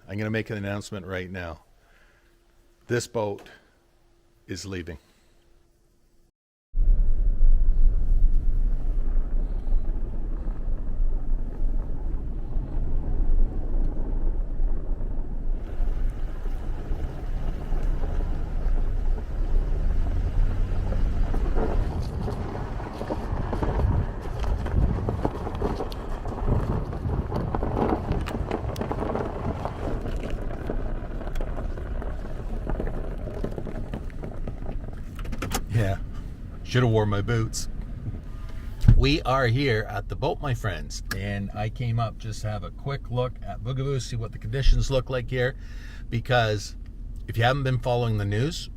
I'm going to make an announcement right now. This boat is leaving. Yeah, should have worn my boots. We are here at the boat, my friends, and I came up just to have a quick look at Boogaboo, see what the conditions look like here, because if you haven't been following the news,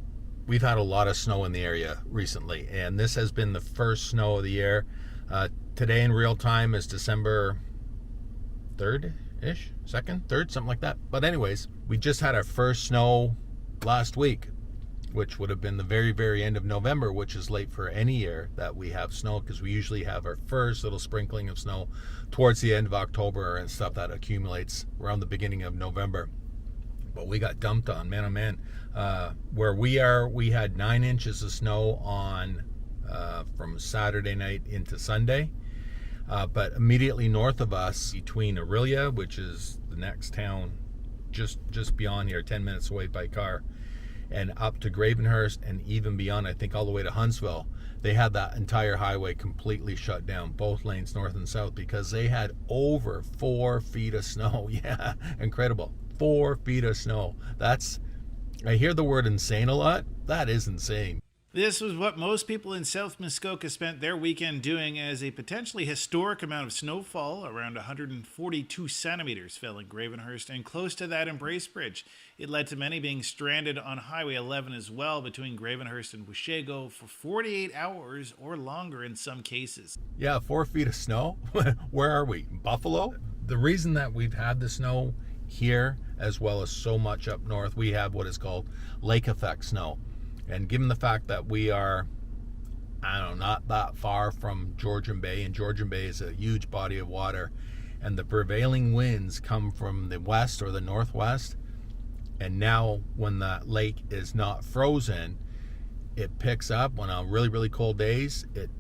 we've had a lot of snow in the area recently, and this has been the first snow of the year. Today in real time is December 3rd-ish, 2nd, 3rd, something like that. But anyways, we just had our first snow last week, which would have been the very, very end of November, which is late for any year that we have snow, because we usually have our first little sprinkling of snow towards the end of October and stuff that accumulates around the beginning of November. But we got dumped on, man, oh man. Where we are, we had 9 inches of snow on from Saturday night into Sunday. But immediately north of us, between Aurelia, which is the next town just beyond here, 10 minutes away by car, and up to Gravenhurst, and even beyond, I think all the way to Huntsville, they had that entire highway completely shut down, both lanes north and south, because they had over 4 feet of snow. Yeah, incredible. 4 feet of snow. I hear the word insane a lot. That is insane. This was what most people in South Muskoka spent their weekend doing, as a potentially historic amount of snowfall, around 142 centimeters, fell in Gravenhurst and close to that in Bracebridge. It led to many being stranded on Highway 11 as well, between Gravenhurst and Washego, for 48 hours or longer in some cases. Yeah, 4 feet of snow. Where are we? Buffalo? The reason that we've had the snow here, as well as so much up north, we have what is called lake effect snow. And given the fact that we are, not that far from Georgian Bay, and Georgian Bay is a huge body of water, and the prevailing winds come from the west or the northwest, and now when the lake is not frozen, it picks up on really, really cold days, it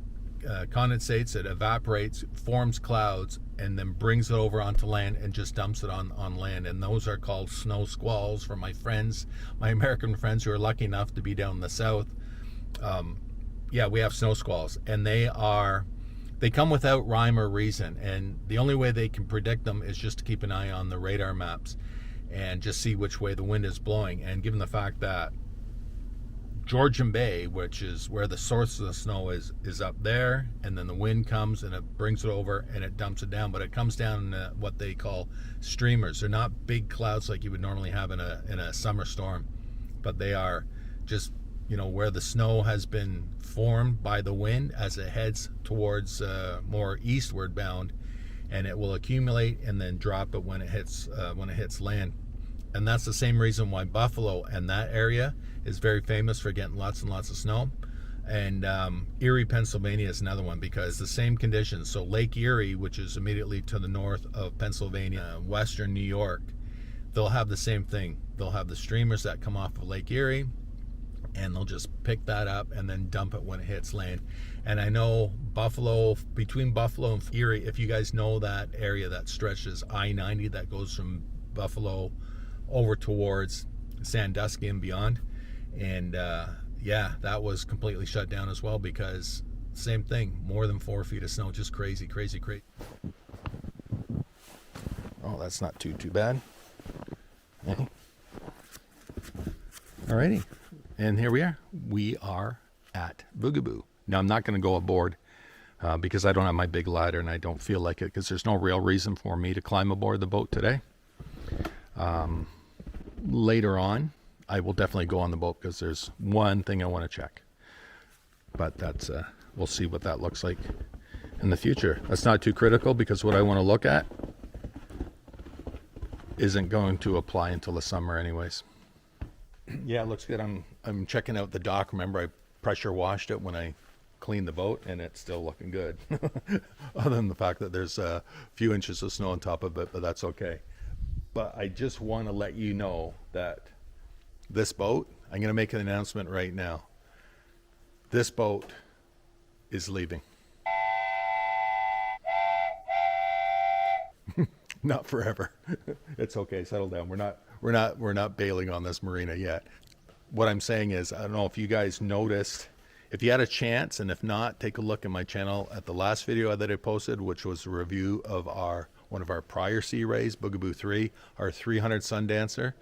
condensates, it evaporates, forms clouds, and then brings it over onto land and just dumps it on land. And those are called snow squalls for my friends, my American friends who are lucky enough to be down in the south. Yeah, we have snow squalls, and they come without rhyme or reason, and the only way they can predict them is just to keep an eye on the radar maps and just see which way the wind is blowing. And given the fact that Georgian Bay, which is where the source of the snow is up there, and then the wind comes and it brings it over and it dumps it down, but it comes down in what they call streamers. They're not big clouds like you would normally have in a summer storm, but they are just, where the snow has been formed by the wind as it heads towards more eastward bound, and it will accumulate and then drop it when it hits land. And that's the same reason why Buffalo and that area is very famous for getting lots and lots of snow. And Erie, Pennsylvania is another one, because the same conditions. So Lake Erie, which is immediately to the north of Pennsylvania, western New York, they'll have the same thing. They'll have the streamers that come off of Lake Erie, and they'll just pick that up and then dump it when it hits land. And I know between Buffalo and Erie, if you guys know that area that stretches I-90 that goes from Buffalo over towards Sandusky and beyond, and that was completely shut down as well, because same thing, more than 4 feet of snow. Just crazy. Oh, that's not too bad. Alrighty, and here we are at Boogaboo. Now I'm not going to go aboard because I don't have my big ladder, and I don't feel like it, because there's no real reason for me to climb aboard the boat today. Later on, I will definitely go on the boat, because there's one thing I want to check. But that's we'll see what that looks like in the future. That's not too critical, because what I want to look at isn't going to apply until the summer anyways. Yeah, it looks good. I'm checking out the dock. Remember, I pressure washed it when I cleaned the boat, and it's still looking good. Other than the fact that there's a few inches of snow on top of it, but that's okay. But I just want to let you know that this boat, I'm going to make an announcement right now. This boat is leaving. Not forever. It's okay. Settle down. We're not bailing on this marina yet. What I'm saying is, I don't know if you guys noticed, if you had a chance, and if not, take a look at my channel at the last video that I posted, which was a review of one of our prior sea rays, Boogaboo 3, our 300 Sundancer.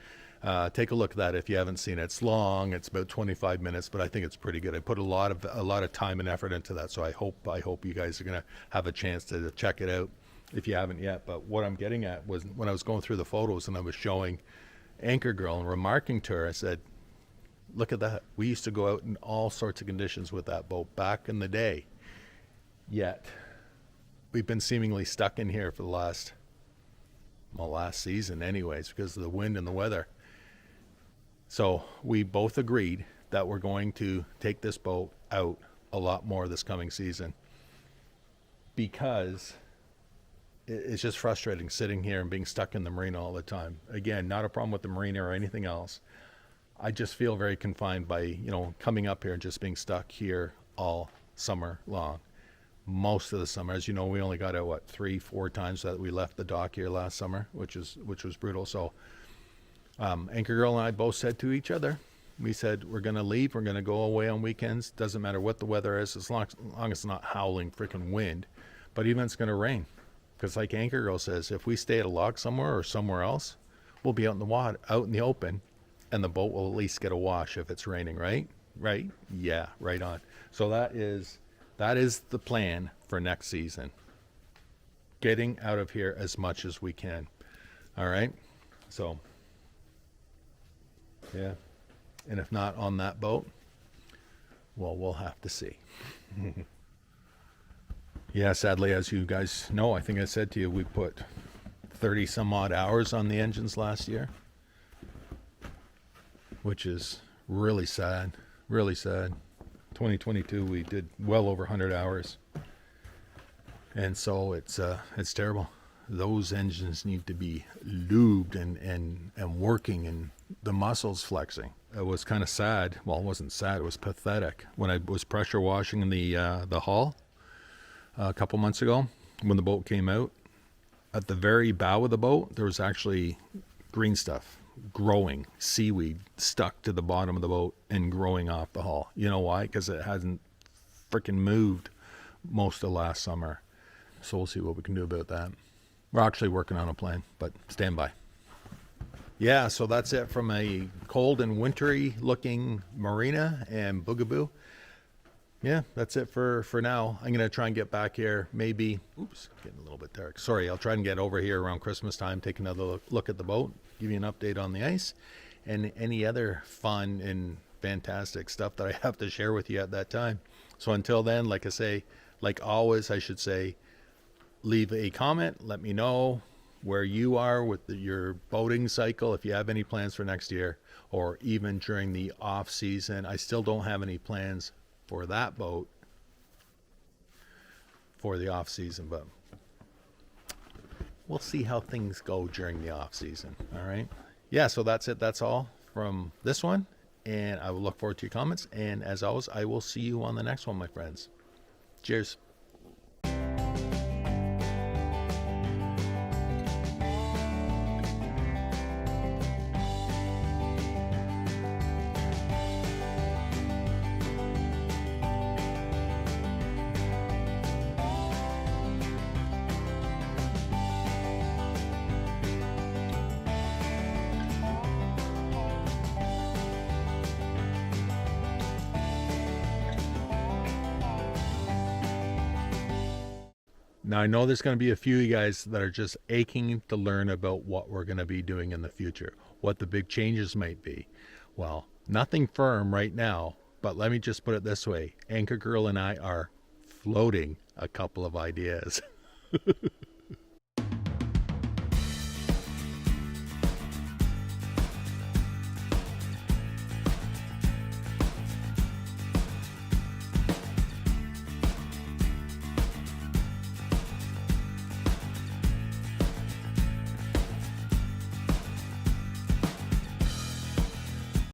Take a look at that if you haven't seen it. It's long. It's about 25 minutes, but I think it's pretty good. I put a lot of time and effort into that, so I hope you guys are gonna have a chance to check it out if you haven't yet. But what I'm getting at was, when I was going through the photos and I was showing Anchor Girl and remarking to her, I said, look at that. We used to go out in all sorts of conditions with that boat back in the day. Yet we've been seemingly stuck in here for the last season anyways, because of the wind and the weather. So we both agreed that we're going to take this boat out a lot more this coming season, because it's just frustrating sitting here and being stuck in the marina all the time. Again, not a problem with the marina or anything else. I just feel very confined by, coming up here and just being stuck here all summer long. Most of the summer, as you know, we only got out 3-4 times that we left the dock here last summer, which was brutal. So Anchor Girl and I both said to each other, we said, we're going to leave. We're going to go away on weekends. Doesn't matter what the weather is, as long as it's not howling freaking wind. But even it's going to rain. Because like Anchor Girl says, if we stay at a lock somewhere or somewhere else, we'll be out in the water, out in the open, and the boat will at least get a wash if it's raining, right? Right? Yeah, right on. So that is the plan for next season. Getting out of here as much as we can. All right? So, yeah. And if not on that boat, well, we'll have to see. Yeah, sadly, as you guys know, I think I said to you, we put 30 some odd hours on the engines last year, which is really sad, really sad. 2022, we did well over 100 hours. And so it's terrible. Those engines need to be lubed and working, and the muscles flexing. It was kind of sad. Well, it wasn't sad. It was pathetic. When I was pressure washing in the hull a couple months ago, when the boat came out, at the very bow of the boat, there was actually green stuff growing, seaweed stuck to the bottom of the boat and growing off the hull. You know why? Because it hasn't freaking moved most of last summer. So we'll see what we can do about that. We're actually working on a plan, but stand by. Yeah, so that's it from a cold and wintry looking marina and Boogaboo. Yeah, that's it for now. I'm going to try and get back here maybe, getting a little bit dark. Sorry, I'll try and get over here around Christmas time, take another look at the boat, give you an update on the ice, and any other fun and fantastic stuff that I have to share with you at that time. So until then, like always, I should say, leave a comment. Let me know where you are with your boating cycle, if you have any plans for next year, or even during the off season. I still don't have any plans for that boat for the off season, but we'll see how things go during the off season. All right. Yeah. So that's it. That's all from this one. And I will look forward to your comments. And as always, I will see you on the next one, my friends. Cheers. Now, I know there's going to be a few of you guys that are just aching to learn about what we're going to be doing in the future, what the big changes might be. Well, nothing firm right now, but let me just put it this way. Anchor Girl and I are floating a couple of ideas.